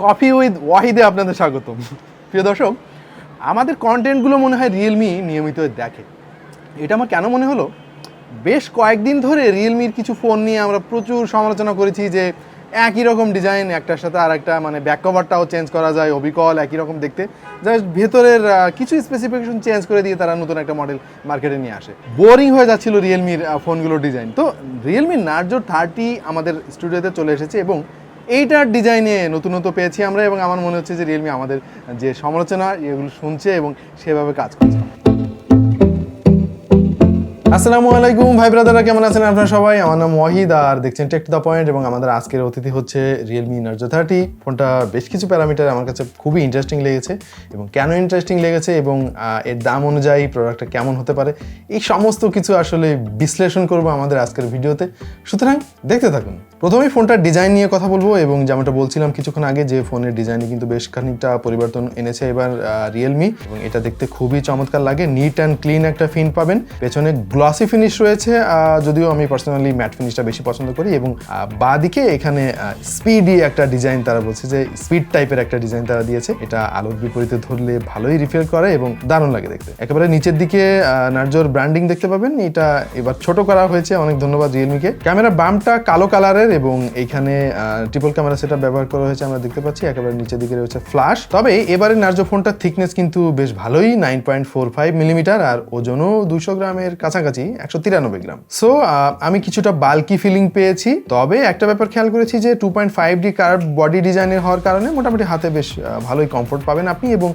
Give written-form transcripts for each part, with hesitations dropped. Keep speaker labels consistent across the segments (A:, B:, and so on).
A: Coffee with ওয়াহিদে আপনাদের স্বাগতম। প্রিয় দর্শক, আমাদের কন্টেন্টগুলো মনে হয় রিয়েলমি নিয়মিত দেখে। এটা আমার কেন মনে হলো, বেশ কয়েকদিন ধরে রিয়েলমির কিছু ফোন নিয়ে আমরা প্রচুর সমালোচনা করেছি যে একই রকম ডিজাইন, একটার সাথে আর একটা, মানে ব্যাক কভারটাও চেঞ্জ করা যায়, অবিকল একই রকম দেখতে, জাস্ট ভেতরের কিছু স্পেসিফিকেশন চেঞ্জ করে দিয়ে তারা নতুন একটা মডেল মার্কেটে নিয়ে আসে। বোরিং হয়ে যাচ্ছিল রিয়েলমির ফোনগুলোর ডিজাইন। তো রিয়েলমি নার্জো 30 আমাদের স্টুডিওতে চলে এসেছে এবং এইটার ডিজাইনে নতুনত্ব পেয়েছি আমরা, এবং আমার মনে হচ্ছে যে রিয়েলমি আমাদের যে সমালোচনা এগুলো শুনছে এবং সেভাবে কাজ করছে। আসসালামু আলাইকুম ভাই ব্রাদাররা, কেমন আছেন আপনারা সবাই? আমার নাম ওয়াহিদ আর দেখছেন টেক টু দ্য পয়েন্ট, এবং আমাদের আজকের অতিথি হচ্ছে রিয়েলমি নার্জো 30। ফোনটা বেশ কিছু প্যারামিটার আমার কাছে খুবই ইন্টারেস্টিং লেগেছে, এবং কেন ইন্টারেস্টিং লেগেছে এবং এর দাম অনুযায়ী প্রোডাক্টটা কেমন হতে পারে, এই সমস্ত কিছু আসলে বিশ্লেষণ করব আমাদের আজকের ভিডিওতে। সুতরাং দেখতে থাকুন। প্রথমেই ফোনটার ডিজাইন নিয়ে কথা বলবো, এবং যেমনটা বলছিলাম কিছুক্ষণ আগে যে ফোনের ডিজাইনে কিন্তু বেশ খানিকটা পরিবর্তন এনেছে এবার রিয়েলমি, এবং এটা দেখতে খুবই চমৎকার লাগে। নিট অ্যান্ড ক্লিন একটা ফিন পাবেন। পেছনে গ্লসি ফিনিশ রয়েছে, যদিও আমি পার্সোনালি ম্যাট ফিনিশটা বেশি পছন্দ করি, এবং বাঁদিকে এখানে স্পিডি একটা ডিজাইন, তারা বলছে যে স্পিড টাইপের একটা ডিজাইন তারা দিয়েছে। এটা আলোর বিপরীতে ধরলে ভালোই রিফিল করে এবং দারুণ লাগে দেখতে। একেবারে নিচের দিকে নার্জোর ব্র্যান্ডিং দেখতে পাবেন, এটা এবার ছোট করা হয়েছে, অনেক ধন্যবাদ রিয়েলমিকে। ক্যামেরা বামটা কালো কালারের এবং এইখানে ট্রিপল ক্যামেরা সেটা ব্যবহার করা হয়েছে আমরা দেখতে পাচ্ছি। একেবারে নিচের দিকে রয়েছে ফ্ল্যাশ। তবে এবারে নার্জো ফোনটার থিকনেস কিন্তু বেশ ভালোই, 9.45 মিলিমিটার, আর ওজনও 200 গ্রামের কাছাকাছি, 193 গ্রাম। সো আমি কিছুটা বাল্কি ফিলিং পেয়েছি। তবে একটা ব্যাপার খেয়াল করেছি যে 2.5D কার্ভ বডি ডিজাইনের হওয়ার কারণে মোটামুটি হাতে বেশ ভালোই কমফোর্ট পাবেন আপনি, এবং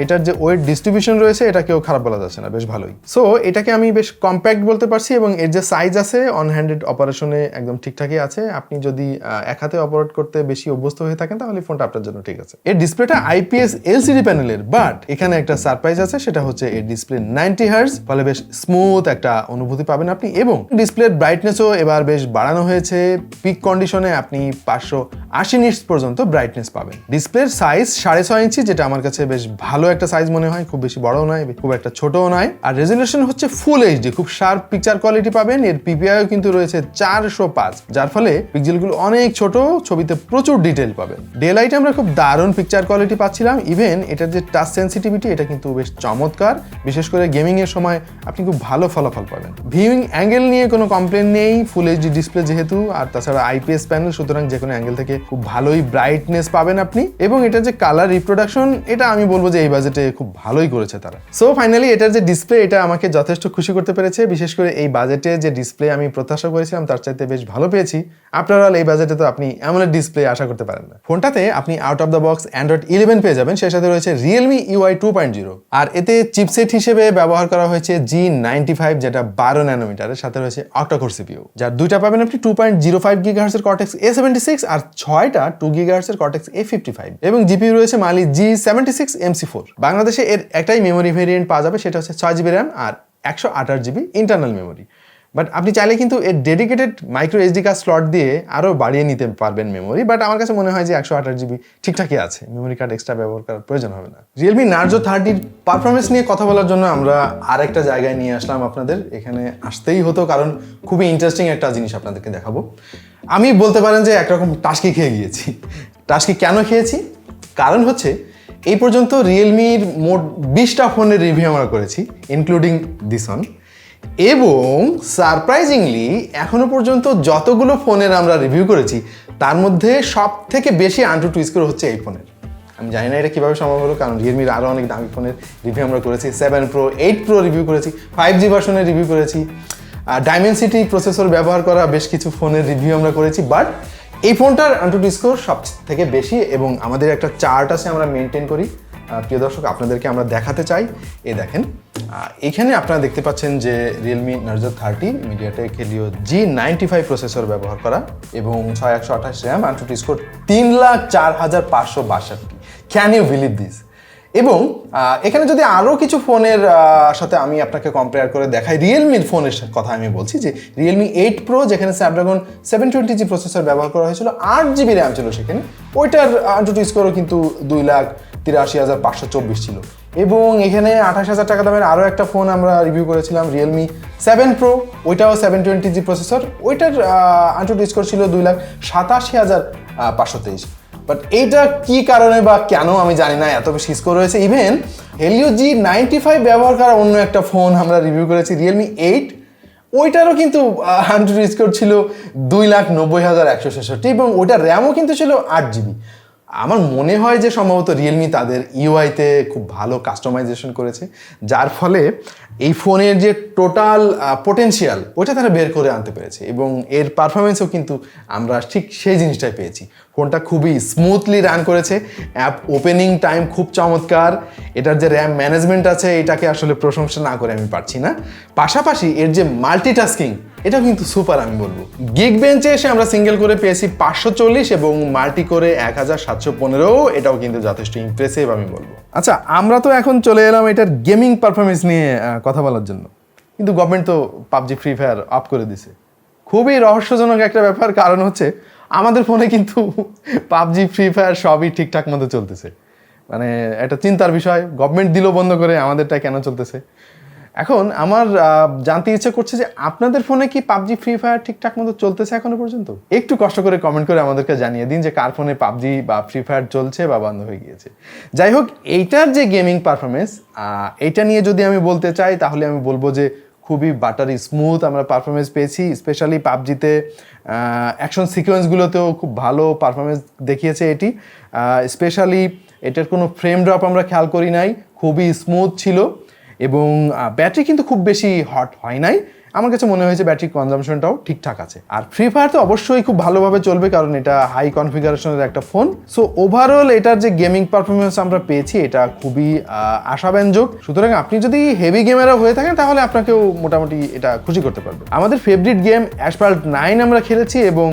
A: এটার যে ওয়েট ডিস্ট্রিবিউশন রয়েছে এটাকেও খারাপ বলা যাচ্ছে না, বেশ ভালোই। সো এটাকে আমি বেশ কম্প্যাক্ট বলতে পারছি, এবং এর যে সাইজ আছে অন হ্যান্ডেড অপারেশনে একদম ঠিকঠাকই আছে। আপনি যদি এক হাতে অপারেট করতে বেশি অভ্যস্ত হয়ে থাকেন তাহলে ফোনটা আপনার জন্য ঠিক আছে। এর ডিসপ্লেটা IPS LCD প্যানেলের, বাট এখানে একটা সারপ্রাইজ আছে, সেটা হচ্ছে এর ডিসপ্লে 90 হার্জ, ফলে বেশ স্মুথ একটা অনুভূতি পাবেন আপনি, এবং ডিসপ্লের ব্রাইটনেসও এবার বেশ বাড়ানো হয়েছে। পিক কন্ডিশনে আপনি 580 নিটস পর্যন্ত ব্রাইটনেস পাবেন। ডিসপ্লের সাইজ 6.5 ইঞ্চি, যেটা আমার কাছে বেশ ভালো একটা সাইজ মনে হয়, খুব বেশি বড়ও নয় খুব একটা ছোটও নয়। আর রেজলিউশন হচ্ছে ফুল এইচডি, খুব শার্প পিকচার কোয়ালিটি পাবেন। এর পিপিআইও কিন্তু রয়েছে 405, যার ফলে পিক্সেলগুলো অনেক ছোট, ছবিতে প্রচুর ডিটেল পাবেন। ডে লাইটে আমরা খুব দারুণ পিকচার কোয়ালিটি পাচ্ছিলাম। ইভেন এটার যে টাচ সেন্সিটিভিটি এটা কিন্তু বেশ চমৎকার, বিশেষ করে গেমিং এর সময় আপনি খুব ভালো ফলাফল পাবেন। ভিউইং অ্যাঙ্গেল নিয়ে কোনো কমপ্লেন নেই, ফুল এইচডি ডিসপ্লে যেহেতু, আর তাছাড়া IPS প্যানেল, সুতরাং যে কোনো অ্যাঙ্গেল থেকে খুব ভালোই ব্রাইটনেস পাবেন আপনি। এবং এটার যে কালার রিপ্রোডাকশন, এটা আমি বলবো যে এই বাজেটে খুব ভালোই করেছে তারা। সো ফাইনালি এটার যে ডিসপ্লে, এটা আমাকে যথেষ্ট খুশি করতে পেরেছে। বিশেষ করে এই বাজেটে যে ডিসপ্লে আমি প্রত্যাশা করেছিলাম তার চাইতে বেশ ভালো পেয়েছি। আপনারা এই বাজেটে তো আপনি এমন ডিসপ্লে আশা করতে পারেন না। ফোনটাতে আপনি out of the box Android 11 পেয়ে যাবেন, সেই সাথে রয়েছে Realme UI 2.0, আর এতে চিপসেট হিসেবে ব্যবহার করা হয়েছে G95, যেটা 12 ন্যানোমিটারের, সাথে রয়েছে অক্টা-কোর CPU, যার দুইটা পাবেন আপনি 2.05 GHz এর Cortex A76 আর 6টা 2 GHz এর Cortex A55, এবং জিপিইউ রয়েছে Mali G76 MC4। বাংলাদেশে এর একটাই মেমোরি ভেরিয়েন্ট পাওয়া যাবে, সেটা হচ্ছে 6GB RAM আর 128GB ইন্টারনাল মেমোরি। বাট আপনি চাইলে কিন্তু এর dedicated micro SD card slot দিয়ে আরও বাড়িয়ে নিতে পারবেন মেমোরি, বাট আমার কাছে মনে হয় যে 128GB ঠিকঠাকই আছে, মেমোরি কার্ড এক্সট্রা ব্যবহার করার প্রয়োজন হবে না। রিয়েলমি নার্জো 30 পারফরমেন্স নিয়ে কথা বলার জন্য আমরা আরেকটা জায়গায় নিয়ে আসলাম আপনাদের। এখানে আসতেই হতো, কারণ খুবই ইন্টারেস্টিং একটা জিনিস আপনাদেরকে দেখাবো। আমি বলতে পারেন যে একরকম টাস্কি খেয়ে গিয়েছি। টাস্কি কেন খেয়েছি? কারণ হচ্ছে এই পর্যন্ত রিয়েলমির মোট 20টা ফোনের রিভিউ আমরা করেছি, ইনক্লুডিং দিস ওয়ান, এবং সারপ্রাইজিংলি এখনো পর্যন্ত যতগুলো ফোনের আমরা রিভিউ করেছি তার মধ্যে সব থেকে বেশি আন্টু স্কোর হচ্ছে এই ফোনের। আমি জানি না এটা কীভাবে সম্ভব হলো, কারণ রিয়েলমির আরও অনেক দামি ফোনের রিভিউ আমরা করেছি, 7 Pro 8 Pro রিভিউ করেছি, 5G ভার্সনের রিভিউ করেছি, ডাইমেনসিটি প্রসেসর ব্যবহার করা বেশ কিছু ফোনের রিভিউ আমরা করেছি, বাট এই ফোনটার আন্টু স্কোর সব থেকে বেশি। এবং আমাদের একটা চার্ট আছে, আমরা মেনটেন করি। প্রিয় দর্শক, আপনাদেরকে আমরা দেখাতে চাই। এই দেখেন, এখানে আপনারা দেখতে পাচ্ছেন যে Realme Narzo 30 MediaTek Helio G95 processor ব্যবহার করা, এবং 6128 RAM, AnTuTu score 3,04,562। Can you believe this? এবং এখানে যদি আরও কিছু ফোনের সাথে আমি আপনাকে কম্পেয়ার করে দেখাই, রিয়েলমির ফোনের কথা আমি বলছি যে Realme 8 Pro, যেখানে স্ন্যাপড্রাগন 720G প্রসেসর ব্যবহার করা হয়েছিল, 8GB RAM ছিল সেখানে, ওইটার আন্টু স্কোরও কিন্তু 2,83,524 ছিল। এবং এখানে 28,000 টাকা দামের আরও একটা ফোন আমরা রিভিউ করেছিলাম, Realme 7 Pro, ওইটাও 720G প্রসেসর, ওইটার আন্টু স্কোর ছিল 2,87,523। বাট এইটা কি কারণে বা কেন আমি জানি না এত বেশি স্কোর হয়েছে। ইভেন Helio G95 ব্যবহার করা অন্য একটা ফোন আমরা রিভিউ করেছি Realme 8, ওইটারও কিন্তু 100 স্কোর ছিল 2,90,166 এবং ওইটার র্যামও কিন্তু ছিল 8 GB। আমার মনে হয় যে সম্ভবত রিয়েলমি তাদের ইউআইতে খুব ভালো কাস্টমাইজেশন করেছে, যার ফলে এই ফোনের যে টোটাল পোটেনশিয়াল ওইটা তারা বের করে আনতে পেরেছে এবং এর পারফরমেন্সও কিন্তু আমরা ঠিক সেই জিনিসটাই পেয়েছি। ফোনটা খুবই স্মুথলি রান করেছে, অ্যাপ ওপেনিং টাইম খুব চমৎকার, এটার যে র্যাম ম্যানেজমেন্ট আছে এটাকে আসলে প্রশংসা না করে আমি পারছি না। পাশাপাশি এর যে মাল্টিটাস্কিং এটা কিন্তু সুপার আমি বলবো। গিগ বেঞ্চে এসে আমরা সিঙ্গেল করে পেয়েছি 540 এবং মাল্টি করে 1715, এটাও কিন্তু যথেষ্ট ইমপ্রেসিভ আমি বলবো। আচ্ছা, আমরা তো এখন চলে এলাম এটার গেমিং পারফরমেন্স নিয়ে কথা বলার জন্য, কিন্তু গভর্নমেন্ট তো পাবজি ফ্রি ফায়ার অফ করে দিছে। খুবই রহস্যজনক একটা ব্যাপার, কারণ হচ্ছে আমাদের ফোনে কিন্তু পাবজি ফ্রি ফায়ার সবই ঠিকঠাক মতো চলতেছে। মানে এটা চিন্তার বিষয়, গভর্নমেন্ট দিল বন্ধ করে, আমাদেরটা কেন চলতেছে। এখন আমার জানতে ইচ্ছে করছে যে আপনাদের ফোনে কি পাবজি ফ্রি ফায়ার ঠিকঠাক মতো চলতেছে এখনো পর্যন্ত? একটু কষ্ট করে কমেন্ট করে আমাদেরকে জানিয়ে দিন যে কার ফোনে পাবজি বা ফ্রি ফায়ার চলছে বা বন্ধ হয়ে গিয়েছে। যাই হোক, এইটার যে গেমিং পারফরমেন্স এইটা নিয়ে যদি আমি বলতে চাই তাহলে আমি বলবো যে খুবই বাটারি স্মুথ আমরা পারফরমেন্স পেয়েছি। স্পেশালি পাবজিতে অ্যাকশন সিকোয়েন্সগুলোতেও খুব ভালো পারফরমেন্স দেখিয়েছে এটি। স্পেশালি এটার কোনো ফ্রেম ড্রপ আমরা খেয়াল করি নাই, খুবই স্মুথ ছিল এবং ব্যাটারি কিন্তু খুব বেশি হট হয় নাই। আমার কাছে মনে হয়েছে ব্যাটারি কনজামশনটাও ঠিকঠাক আছে। আর ফ্রি ফায়ার তো অবশ্যই খুব ভালোভাবে চলবে, কারণ এটা হাই কনফিগারেশনের একটা ফোন। সো ওভারঅল এটার যে গেমিং পারফরমেন্স আমরা পেয়েছি এটা খুবই আশাব্যঞ্জক। সুতরাং আপনি যদি হেভি গেমারও হয়ে থাকেন তাহলে আপনাকেও মোটামুটি এটা খুশি করতে পারবে। আমাদের ফেভারিট গেম অ্যাসফাল্ট 9 আমরা খেলেছি এবং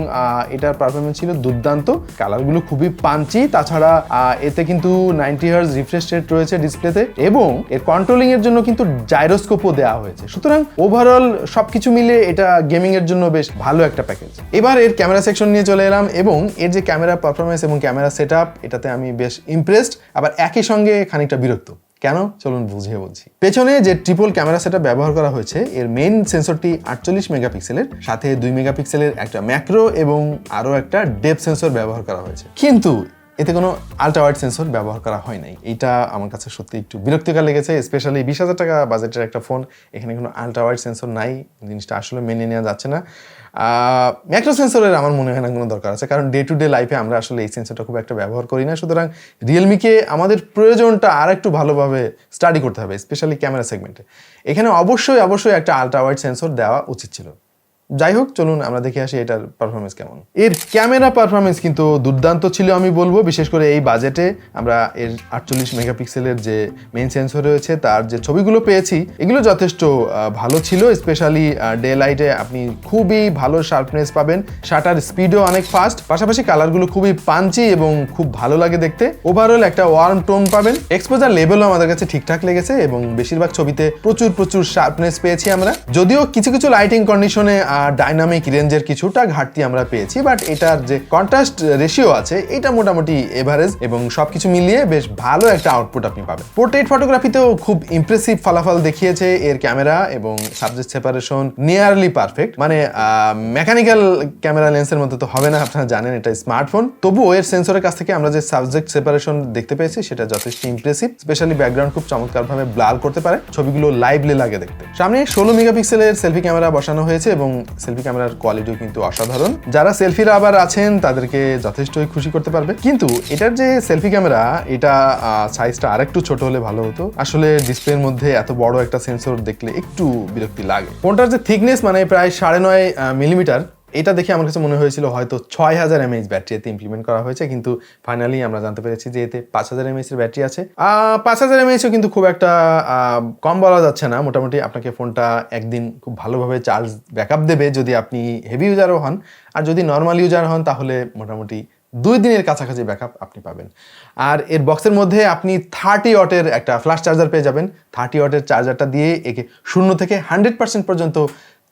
A: এটার পারফরমেন্স ছিল দুর্দান্ত, কালারগুলো খুবই পাঞ্চি। তাছাড়া এতে কিন্তু 90 হার্জ রিফ্রেশ রেট রয়েছে ডিসপ্লেতে এবং এর কন্ট্রোলিং এর জন্য কিন্তু জাইরোস্কোপও দেওয়া হয়েছে। সুতরাং ওভারঅল সবকিছু মিলে এটা গেমিং এর জন্য বেশ ভালো একটা প্যাকেজ। এবার এর ক্যামেরা সেকশন নিয়ে চলে এলাম এবং এর যে ক্যামেরা পারফরমেন্স এবং ক্যামেরা সেটআপ এটাতে আমি বেশ ইমপ্রেসড, আবার একই সঙ্গে খানিকটা বিরক্ত। কেন, চলুন বুঝিয়ে বলছি। পেছনে যে ট্রিপল ক্যামেরা সেটআপ ব্যবহার করা হয়েছে এর মেইন সেন্সরটি 48 মেগাপিক্সেলের, সাথে 2 মেগাপিক্সেলের একটা ম্যাক্রো এবং আরও একটা ডেপথ সেন্সর ব্যবহার করা হয়েছে, কিন্তু এতে কোনো আলট্রা ওয়াইড সেন্সর ব্যবহার করা হয় নাই। এইটা আমার কাছে সত্যি একটু বিরক্তিকর লেগেছে। স্পেশালি 20,000 টাকা বাজেটের একটা ফোন, এখানে কোনো আলট্রা ওয়াইড সেন্সর নাই, জিনিসটা আসলে মেনে নেওয়া যাচ্ছে না। ম্যাক্রো সেন্সরের আমার মনে হয় না কোনো দরকার আছে, কারণ ডে টু ডে লাইফে আমরা আসলে এই সেন্সরটা খুব একটা ব্যবহার করি না। সুতরাং রিয়েলমিকে আমাদের প্রয়োজনটা আর একটু ভালোভাবে স্টাডি করতে হবে, স্পেশালি ক্যামেরা সেগমেন্টে। এখানে অবশ্যই একটা আলট্রা ওয়াইড সেন্সর দেওয়া উচিত ছিল। যাই হোক, চলুন আমরা দেখে আসি এটার পারফরমেন্স কেমন। এর ক্যামেরা পারফরমেন্স কিন্তু দুর্দান্ত ছিল আমি বলবো, বিশেষ করে এই বাজেটে আমরা এর 48 মেগাপিক্সেলের যে মেইন সেন্সর রয়েছে তার যে ছবিগুলো পেয়েছি এগুলো যথেষ্ট ভালো ছিল। স্পেশালি ডে লাইটে আপনি খুবই ভালো শার্পনেস পাবেন, শাটার স্পিডও অনেক ফাস্ট, পাশাপাশি কালারগুলো খুবই পাঞ্চি এবং খুব ভালো লাগে দেখতে। ওভারঅল একটা ওয়ার্ম টোন পাবেন। এক্সপোজার লেভেলও আমাদের কাছে ঠিকঠাক লেগেছে এবং বেশিরভাগ ছবিতে প্রচুর শার্পনেস পেয়েছি আমরা, যদিও কিছু লাইটিং কন্ডিশনে ডাইনামিক রেঞ্জের কিছুটা ঘাটতি আমরা পেয়েছি, বাট এটার যে কন্ট্রাস্ট রেশিও আছে এটা মোটামুটি এভারেজ এবং সবকিছু মিলিয়ে বেশ ভালো একটা আউটপুট আপনি পাবেন। পোর্ট্রেট ফটোগ্রাফিতেও খুব ইমপ্রেসিভ ফলাফল দেখিয়েছে এর ক্যামেরা এবং সাবজেক্ট সেপারেশন নিয়ারলি পারফেক্ট। মানে মেকানিক্যাল ক্যামেরা লেন্সের মতো তো হবে না, আপনারা জানেন এটা স্মার্টফোন, তবুও এর সেন্সরের কাছ থেকে আমরা যে সাবজেক্ট সেপারেশন দেখতে পেয়েছি সেটা যথেষ্ট ইমপ্রেসিভ। স্পেশালি ব্যাকগ্রাউন্ড খুব চমৎকারভাবে ব্লার করতে পারে, ছবিগুলো লাইভলি লাগে দেখতে। সামনে 16 মেগাপিক্সেলের সেলফি ক্যামেরা বসানো হয়েছে এবং সেলফি ক্যামেরার কোয়ালিটিও কিন্তু অসাধারণ। যারা সেলফির আবার আছেন তাদেরকে যথেষ্টই খুশি করতে পারবে। কিন্তু এটার যে সেলফি ক্যামেরা এটা সাইজটা আরেকটু ছোট হলে ভালো হতো। আসলে ডিসপ্লের মধ্যে এত বড় একটা সেন্সর দেখলে একটু বিরক্তি লাগে। ফোনটার যে থিকনেস মানে প্রায় 9.5 মিলিমিটার, এটা দেখে আমার কাছে মনে হয়েছিল হয়তো 6000 mAh ব্যাটারি এতে ইমপ্লিমেন্ট করা হয়েছে, কিন্তু ফাইনালি আমরা জানতে পেরেছি যে এতে 5000 mAh এর ব্যাটারি আছে। 5000 mAhও কিন্তু খুব একটা কম বলা যাচ্ছে না। মোটামুটি আপনাকে ফোনটা একদিন খুব ভালোভাবে চার্জ ব্যাকআপ দেবে যদি আপনি হেভি ইউজারও হন, আর যদি নর্মাল ইউজার হন তাহলে মোটামুটি 2 দিনের কাছাকাছি ব্যাকআপ আপনি পাবেন। আর এর বক্সের মধ্যে আপনি 30 ওয়াটের একটা ফ্ল্যাশ চার্জার পেয়ে যাবেন। 30 ওয়াটের চার্জারটা দিয়ে একে 0 থেকে 100% পর্যন্ত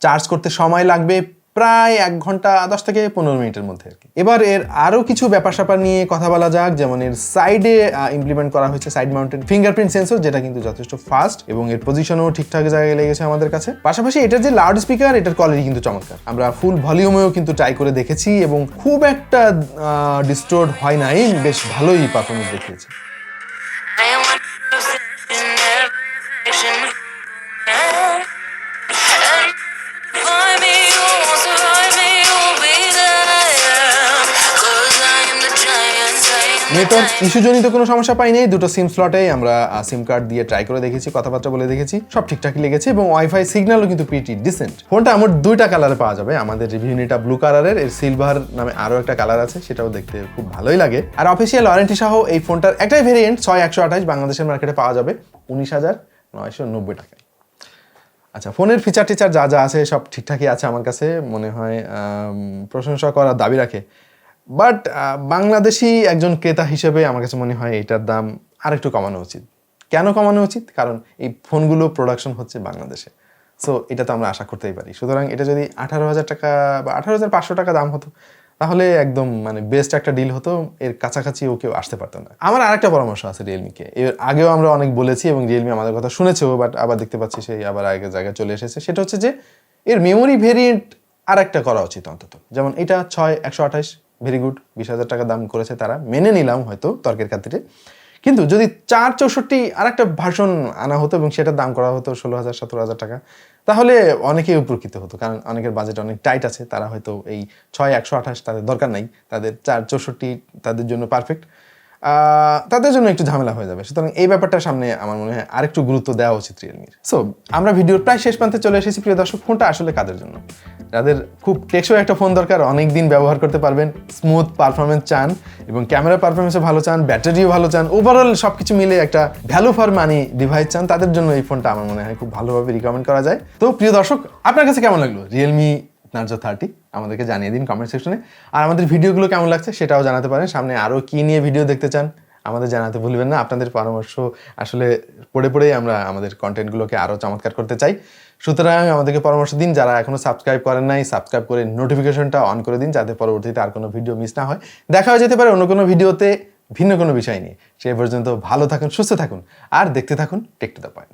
A: চার্জ করতে সময় লাগবে প্রায় 1 ঘন্টা 10 থেকে 15 মিনিটের মধ্যে আর কি। এবার এর আরও কিছু ব্যাপার স্যাপার নিয়ে কথা বলা যাক, যেমন এর সাইডে ইমপ্লিমেন্ট করা হয়েছে সাইড মাউন্টেড ফিঙ্গারপ্রিন্ট সেন্সর, যেটা কিন্তু যথেষ্ট ফাস্ট এবং এর পজিশনও ঠিকঠাক জায়গায় লেগেছে আমাদের কাছে। পাশাপাশি এটার যে লাউড স্পিকার, এটার কোয়ালিটি কিন্তু চমৎকার। আমরা ফুল ভলিউমেও কিন্তু ট্রাই করে দেখেছি এবং খুব একটা ডিস্টোর্ড হয় নাই, বেশ ভালোই পারফরমেন্স দেখিয়েছে। নেটওয়ার্ক ইস্যুজনিত কোনো সমস্যা পাইনি। দুটো সিম স্লটেই আমরা সিম কার্ড দিয়ে ট্রাই করে দেখেছি, কথাবার্তা বলে দেখেছি, সব ঠিকঠাকই লেগেছে এবং ওয়াইফাই সিগন্যালও কিন্তু প্রিটি ডিসেন্ট। ফোনটা আমার 2টা কালারে পাওয়া যাবে। আমাদের রিভিউ এটা ব্লু কালারের, এর সিলভার নামে আরও একটা কালার আছে, সেটাও দেখতে খুব ভালোই লাগে। আর অফিসিয়াল ওয়ারেন্টি সহ এই ফোনটার একটাই ভেরিয়েন্ট 6128 বাংলাদেশের মার্কেটে পাওয়া যাবে 19,990 টাকায়। আচ্ছা, ফোনের ফিচার টিচার যা যা আছে সব ঠিকঠাকই আছে আমার কাছে মনে হয়, প্রশংসা করার দাবি রাখে। বাট বাংলাদেশি একজন ক্রেতা হিসেবে আমার কাছে মনে হয় এটার দাম আরেকটু কমানো উচিত। কেন কমানো উচিত? কারণ এই ফোনগুলো প্রোডাকশন হচ্ছে বাংলাদেশে, সো এটা তো আমরা আশা করতেই পারি। সুতরাং এটা যদি 18,000 টাকা বা 18,500 টাকা দাম হতো তাহলে একদম মানে বেস্ট একটা ডিল হতো, এর কাছাকাছিও কেউ আসতে পারতো না। আমার আরেকটা পরামর্শ আছে রিয়েলমিকে, এর আগেও আমরা অনেক বলেছি এবং রিয়েলমি আমাদের কথা শুনেছেও, বাট আবার দেখতে পাচ্ছি সেই আবার আগের জায়গায় চলে এসেছে। সেটা হচ্ছে যে এর মেমোরি ভেরিয়েন্ট আর একটা করা উচিত অন্তত। যেমন এটা 6128 ভেরি গুড, 20,000 টাকা দাম করেছে তারা, মেনে নিলাম হয়তো তর্কের খাতিরে। কিন্তু যদি 464 আর একটা ভার্সন আনা হতো এবং সেটার দাম করা হতো 16,000-17,000 টাকা, তাহলে অনেকেই উপকৃত হতো। কারণ অনেকের বাজেট অনেক টাইট আছে, তারা হয়তো এই 6128 তাদের দরকার নাই, তাদের 464 তাদের জন্য পারফেক্ট, তাদের জন্য একটু ঝামেলা হয়ে যাবে। সুতরাং এই ব্যাপারটার সামনে আমার মনে হয় আরেকটু গুরুত্ব দেওয়া উচিত রিয়েলমির। সো আমরা ভিডিওর প্রায় শেষ প্রান্তে চলে এসেছি। প্রিয় দর্শক, ফোনটা আসলে কাদের জন্য? যাদের খুব টেকসই একটা ফোন দরকার, অনেক দিন ব্যবহার করতে পারবেন, স্মুথ পারফরমেন্স চান এবং ক্যামেরা পারফরমেন্সও ভালো চান, ব্যাটারিও ভালো চান, ওভারঅল সব কিছু মিলে একটা ভ্যালু ফর মানি ডিভাইস চান, তাদের জন্য এই ফোনটা আমার মনে হয় খুব ভালোভাবে রিকমেন্ড করা যায়। তো প্রিয় দর্শক, আপনার কাছে কেমন লাগলো রিয়েলমি নার্জো 30? আমাদেরকে জানিয়ে দিন কমেন্ট সেকশনে। আর আমাদের ভিডিওগুলো কেমন লাগছে সেটাও জানাতে পারেন। সামনে আরও কী নিয়ে ভিডিও দেখতে চান আমাদের জানাতে ভুলবেন না। আপনাদের পরামর্শ আসলে পড়ে পড়েই আমরা আমাদের কন্টেন্টগুলোকে আরও চমৎকার করতে চাই। সুতরাং আমাদেরকে পরামর্শ দিন। যারা এখনও সাবস্ক্রাইব করেন নাই, সাবস্ক্রাইব করে নোটিফিকেশনটা অন করে দিন, যাতে পরবর্তীতে আর কোনো ভিডিও মিস না হয়। দেখা হয়ে যেতে পারে অন্য কোনো ভিডিওতে ভিন্ন কোনো বিষয় নিয়ে। সেই পর্যন্ত ভালো থাকুন, সুস্থ থাকুন আর দেখতে থাকুন টেক টু দ্য পয়েন্ট।